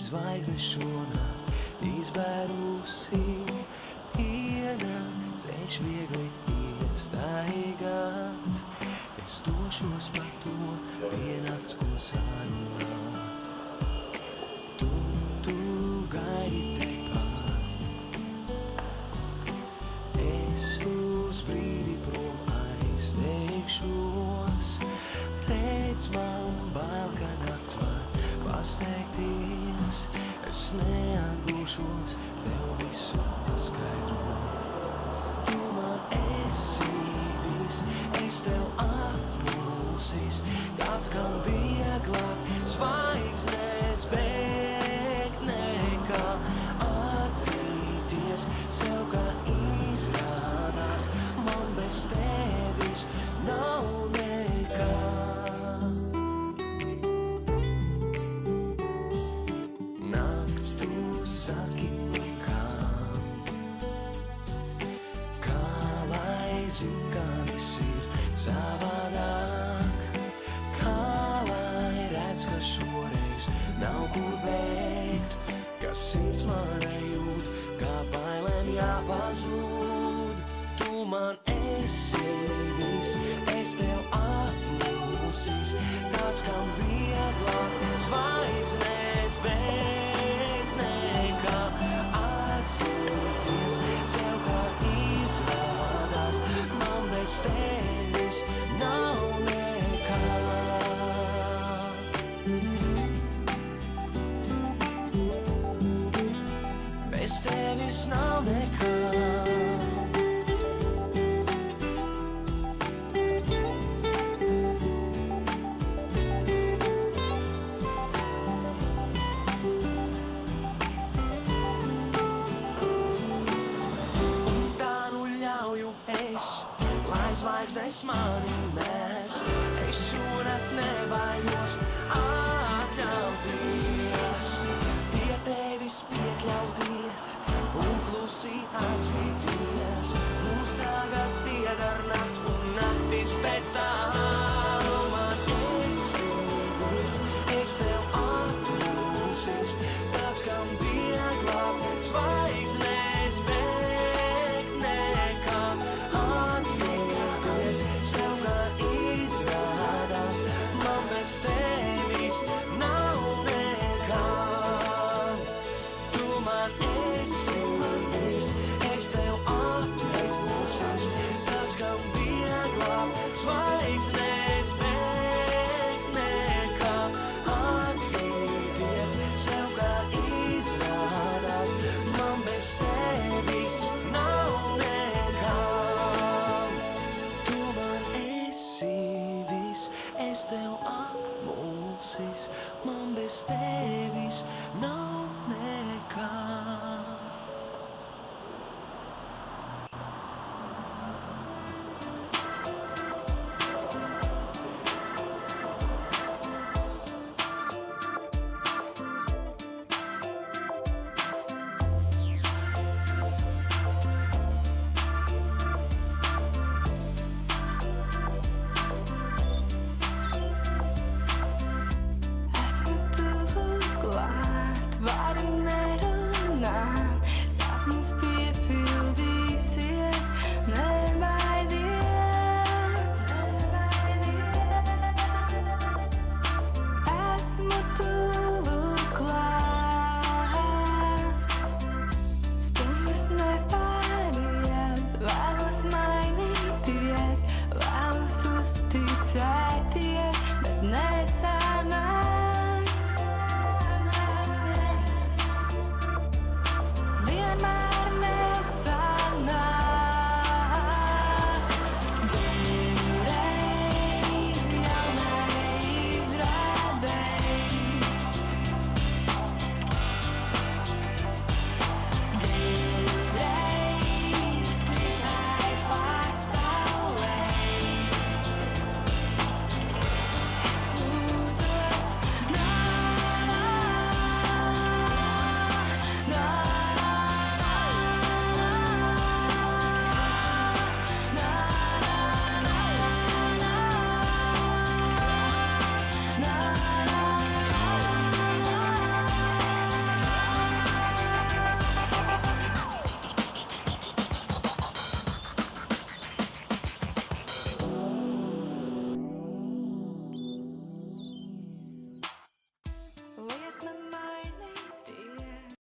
zvaigznes šonakt izbērusi piena, ceļš viegli iestaigāts. Es došos pa to pienākts, ko sarunāt. Tu gaidi tepat, es uz brīdi prom aizteikšos. Redz, man bail, ka nakts var pasteikties. Es neatgūšos tev visu paskaidrot. Tu man esi viss, es tev apmulsis, tāds, kam vieglāk zvaigznes bēgt nekā atzīties sev, kā izrādās. Man bez tevis nav nekā. Nakts tu saki man kā lai zin, kā viss ir savādāk, kā lai redz, ka šoreiz nav kur beigt, ka sirds mana jūt, kā bailēm jāpazūd. Tu man esi viss, es tev apmulsis, tāds, kam vieglāk zvaigznes bēgt nekā atzīties sev, kā izrādās. Man bez tevis nav nekā. Bez tevis nav nekā. Lai zvaigznes mani nes, es šonakt nebaidos atļauties pie tevis piekļauties un klusi atzīties. Mums tagad pieder nakts un naktis pēc tam. Man esi viss, es tev apmulsis, tāds, kam vieglāk zvaigznes bēgt nekā atzīties sev, kā izrādās. Man bez tevis nav nekā. Tu man esi viss, es tev apmulsis, tāds, kam vieglāk zvaigznes bēgt nekā atzīties sev, kā izrādās. Man bez tevis nav nekā. Tu man esi viss, es tev apmulsis, man bez tevis nav nekā.